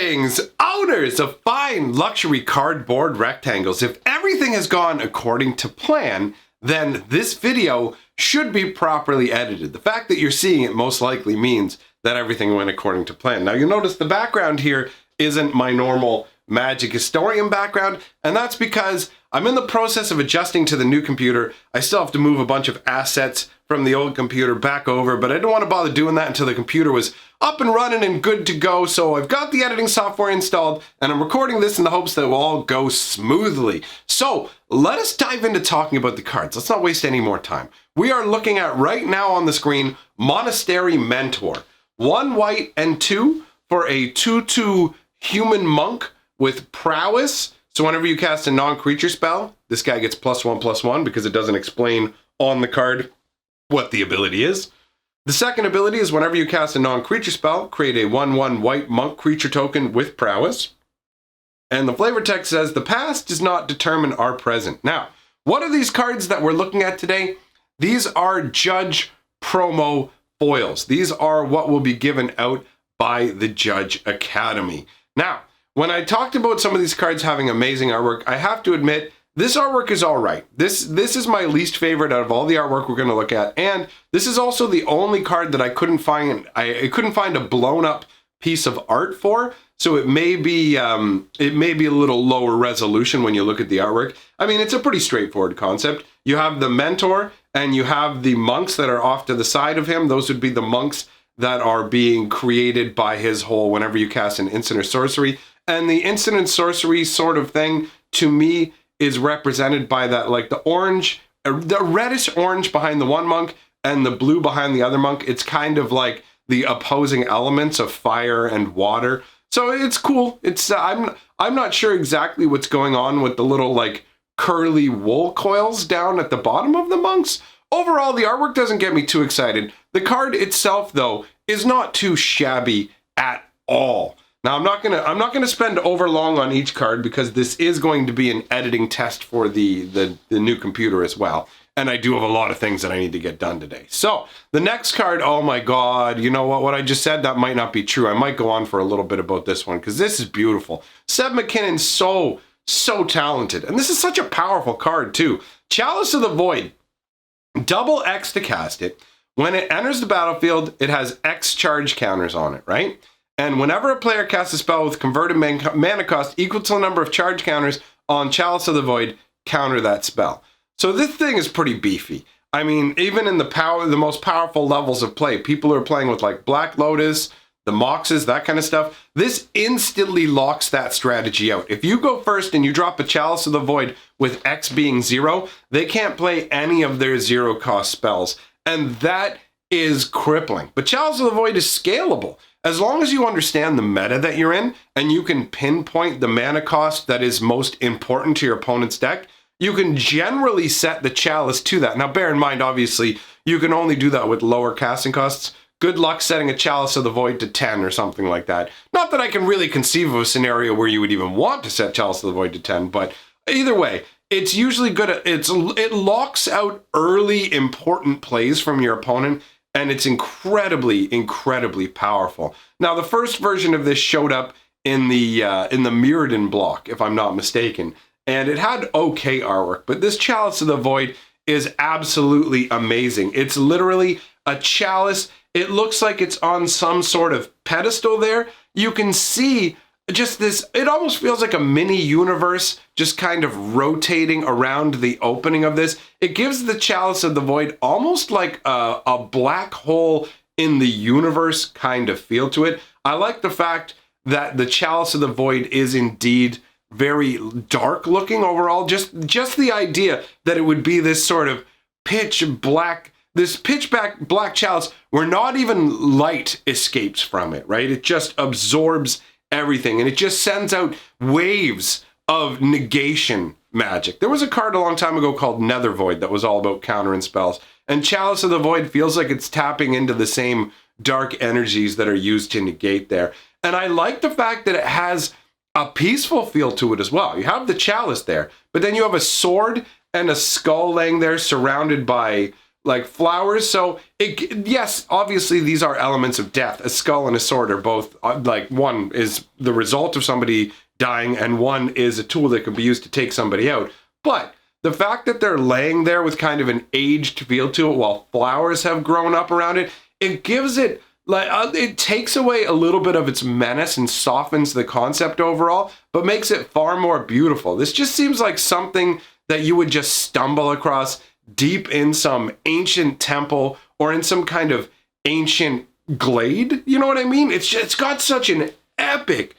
Greetings, owners of fine luxury cardboard rectangles. If everything has gone according to plan, then this video should be properly edited. The fact that you're seeing it most likely means that everything went according to plan. Now you'll notice the background here isn't my normal Magic Historian background, and that's because I'm in the process of adjusting to the new computer. I still have to move a bunch of assets from the old computer back over, but I didn't want to bother doing that until the computer was up and running and good to go. So I've got the editing software installed, and I'm recording this in the hopes that it will all go smoothly. So let us dive into talking about the cards. Let's not waste any more time. We are looking at right now on the screen, Monastery Mentor. 1 white and 2 for a 2/2 human monk with prowess. So whenever you cast a non-creature spell, this guy gets +1/+1 because it doesn't explain on the card what the ability is. The second ability is whenever you cast a non-creature spell, create a 1/1 white monk creature token with prowess. And the flavor text says, the past does not determine our present. Now, what are these cards that we're looking at today? These are Judge promo foils. These are what will be given out by the Judge Academy. Now, when I talked about some of these cards having amazing artwork, I have to admit, this artwork is all right. This is my least favorite out of all the artwork we're going to look at, and this is also the only card that I couldn't find. I couldn't find a blown up piece of art for, so it may be a little lower resolution when you look at the artwork. I mean, it's a pretty straightforward concept. You have the mentor, and you have the monks that are off to the side of him. Those would be the monks that are being created by his whole whenever you cast an instant or sorcery. And the instant and sorcery sort of thing, to me, is represented by that, like the orange, the reddish orange behind the one monk and the blue behind the other monk. It's kind of like the opposing elements of fire and water. So it's cool. It's I'm not sure exactly what's going on with the little like curly wool coils down at the bottom of the monks. Overall, the artwork doesn't get me too excited. The card itself, though, is not too shabby at all. Now, I'm not gonna spend over long on each card because this is going to be an editing test for the new computer as well. And I do have a lot of things that I need to get done today. So the next card, oh my God, you know what I just said, that might not be true. I might go on for a little bit about this one because this is beautiful. Seb McKinnon's so talented. And this is such a powerful card too. Chalice of the Void, double X to cast it. When it enters the battlefield, it has X charge counters on it, right? And whenever a player casts a spell with converted mana cost equal to the number of charge counters on Chalice of the Void, counter that spell. So this thing is pretty beefy. I mean, even in the most powerful levels of play, people who are playing with like Black Lotus, the Moxes, that kind of stuff, this instantly locks that strategy out. If you go first and you drop a Chalice of the Void with X being 0, they can't play any of their 0 cost spells. And that is crippling. But Chalice of the Void is scalable. As long as you understand the meta that you're in and you can pinpoint the mana cost that is most important to your opponent's deck, you can generally set the Chalice to that. Now, bear in mind, obviously, you can only do that with lower casting costs. Good luck setting a Chalice of the Void to 10 or something like that. Not that I can really conceive of a scenario where you would even want to set Chalice of the Void to 10, but either way, it's usually good at, it locks out early important plays from your opponent, and it's incredibly powerful. Now, the first version of this showed up in the Mirrodin block, if I'm not mistaken, and it had okay artwork, but this Chalice of the Void is absolutely amazing. It's literally a chalice. It looks like it's on some sort of pedestal there. You can see just this, it almost feels like a mini universe just kind of rotating around the opening of this. It gives the Chalice of the Void almost like a black hole in the universe kind of feel to it. I like the fact that the Chalice of the Void is indeed very dark looking overall. Just the idea that it would be this sort of pitch black black chalice where not even light escapes from it, right? It just absorbs everything, and it just sends out waves of negation magic. There was a card a long time ago called Nether Void that was all about countering spells, and Chalice of the Void feels like it's tapping into the same dark energies that are used to negate there. And I like the fact that it has a peaceful feel to it as well. You have the chalice there, but then you have a sword and a skull laying there surrounded by like flowers. So yes, obviously these are elements of death. A skull and a sword are both like, one is the result of somebody dying and one is a tool that can be used to take somebody out. But the fact that they're laying there with kind of an aged feel to it while flowers have grown up around it, it gives it like it takes away a little bit of its menace and softens the concept overall, but makes it far more beautiful. This just seems like something that you would just stumble across deep in some ancient temple or in some kind of ancient glade. You know what I mean? It's got such an epic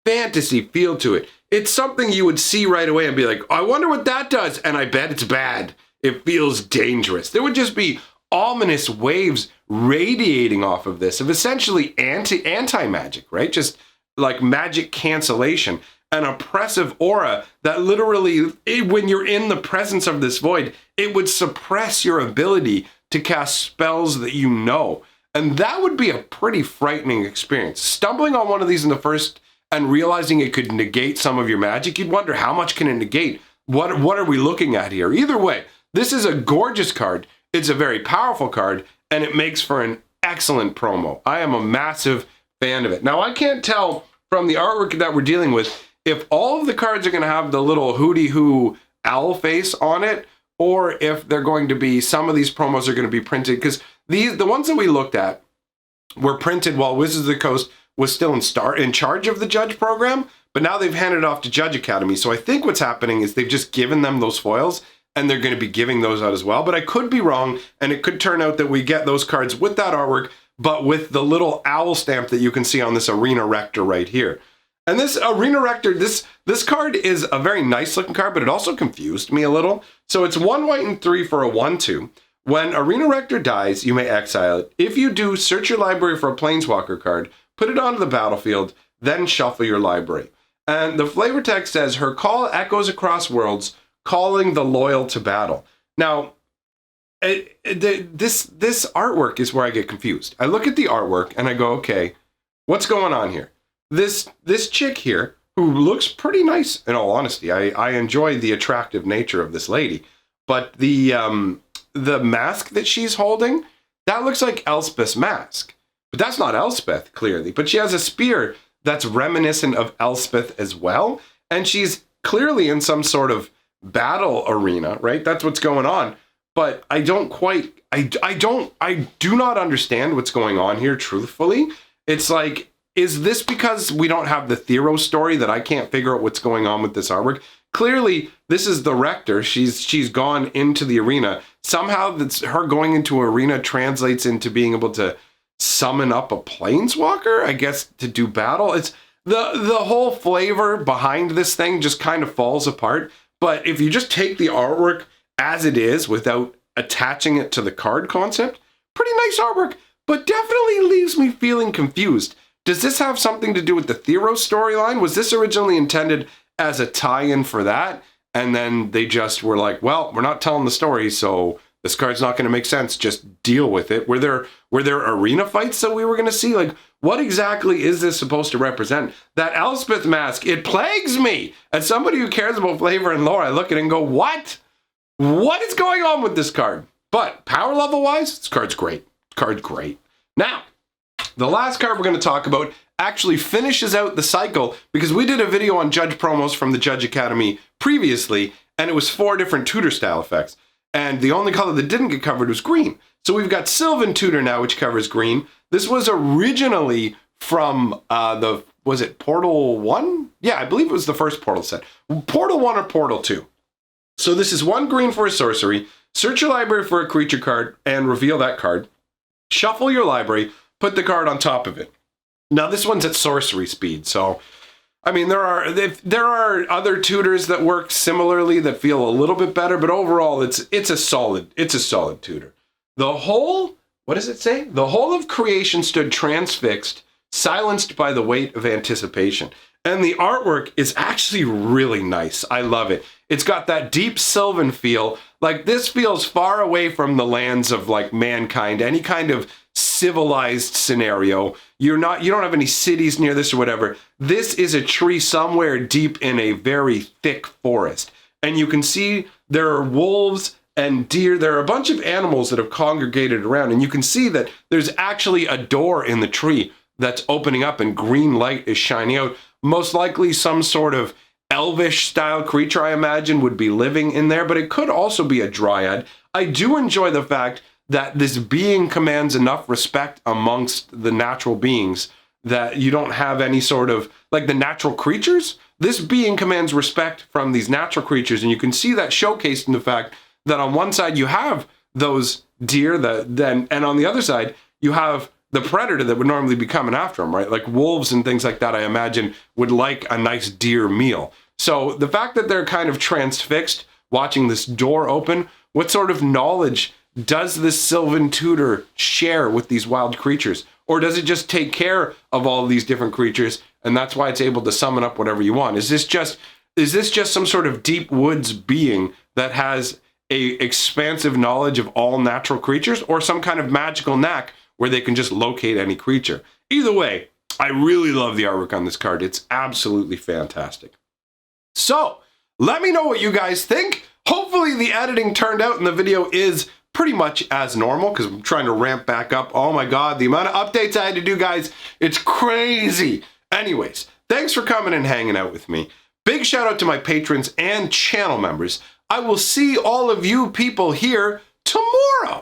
fantasy feel to it. It's something you would see right away and be like, I wonder what that does. And I bet it's bad. It feels dangerous. There would just be ominous waves radiating off of this, of essentially anti-magic, right? Just like magic cancellation, an oppressive aura that literally, when you're in the presence of this void, it would suppress your ability to cast spells that you know. And that would be a pretty frightening experience. Stumbling on one of these in the first and realizing it could negate some of your magic, you'd wonder, how much can it negate? What are we looking at here? Either way, this is a gorgeous card. It's a very powerful card, and it makes for an excellent promo. I am a massive fan of it. Now, I can't tell from the artwork that we're dealing with if all of the cards are going to have the little hooty-hoo owl face on it, or if they're going to be, some of these promos are going to be printed, because the ones that we looked at were printed while Wizards of the Coast was still in charge of the Judge program, but now they've handed it off to Judge Academy. So I think what's happening is they've just given them those foils, and they're going to be giving those out as well. But I could be wrong, and it could turn out that we get those cards with that artwork, but with the little owl stamp that you can see on this Arena Rector right here. And this Arena Rector, this card is a very nice looking card, but it also confused me a little. So it's 1 white and 3 for a 1/2. When Arena Rector dies, you may exile it. If you do, search your library for a Planeswalker card, put it onto the battlefield, then shuffle your library. And the flavor text says, her call echoes across worlds, calling the loyal to battle. Now, this artwork is where I get confused. I look at the artwork and I go, okay, what's going on here? This chick here, who looks pretty nice, in all honesty, I enjoy the attractive nature of this lady, but the mask that she's holding, that looks like Elspeth's mask. But that's not Elspeth, clearly. But she has a spear that's reminiscent of Elspeth as well. And she's clearly in some sort of battle arena, right? That's what's going on. But I do not understand what's going on here, truthfully. It's like, is this because we don't have the Thero story that I can't figure out what's going on with this artwork? Clearly, this is the Rector. She's gone into the arena. Somehow, that's her going into arena translates into being able to summon up a Planeswalker, I guess, to do battle. It's the whole flavor behind this thing just kind of falls apart. But if you just take the artwork as it is without attaching it to the card concept, pretty nice artwork, but definitely leaves me feeling confused. Does this have something to do with the Thero storyline? Was this originally intended as a tie-in for that? And then they just were like, well, we're not telling the story, so this card's not going to make sense. Just deal with it. Were there arena fights that we were going to see? Like, what exactly is this supposed to represent? That Elspeth mask, it plagues me. As somebody who cares about flavor and lore, I look at it and go, what? What is going on with this card? But power level wise, this card's great. Card's great. Now, the last card we're going to talk about actually finishes out the cycle, because we did a video on Judge promos from the Judge Academy previously, and it was 4 different tutor style effects. And the only color that didn't get covered was green. So we've got Sylvan Tutor now, which covers green. This was originally from was it Portal 1? Yeah, I believe it was the first Portal set. Portal 1 or Portal 2. So this is 1 green for a sorcery. Search your library for a creature card and reveal that card. Shuffle your library, put the card on top of it. Now this one's at sorcery speed, so I mean, there are other tutors that work similarly that feel a little bit better, but overall, it's a solid tutor. The whole, what does it say? The whole of creation stood transfixed, silenced by the weight of anticipation. And the artwork is actually really nice. I love it. It's got that deep Sylvan feel. Like, this feels far away from the lands of like mankind, any kind of civilized scenario. You don't have any cities near this or whatever. This is a tree somewhere deep in a very thick forest. And you can see there are wolves and deer. There are a bunch of animals that have congregated around, and you can see that there's actually a door in the tree that's opening up and green light is shining out. Most likely some sort of elvish style creature, I imagine, would be living in there, but it could also be a dryad. I do enjoy the fact that this being commands enough respect amongst the natural beings that you don't have any sort of, like the natural creatures, this being commands respect from these natural creatures, and you can see that showcased in the fact that on one side you have those deer and on the other side you have the predator that would normally be coming after them, right? Like wolves and things like that, I imagine, would like a nice deer meal. So the fact that they're kind of transfixed watching this door open, what sort of knowledge does this Sylvan Tutor share with these wild creatures? Or does it just take care of all of these different creatures, and that's why it's able to summon up whatever you want? Is this just some sort of deep woods being that has a expansive knowledge of all natural creatures, or some kind of magical knack where they can just locate any creature? Either way, I really love the artwork on this card. It's absolutely fantastic. So let me know what you guys think. Hopefully the editing turned out in the video is pretty much as normal, because I'm trying to ramp back up. Oh my God, the amount of updates I had to do, guys, it's crazy. Anyways, thanks for coming and hanging out with me. Big shout out to my patrons and channel members. I will see all of you people here tomorrow.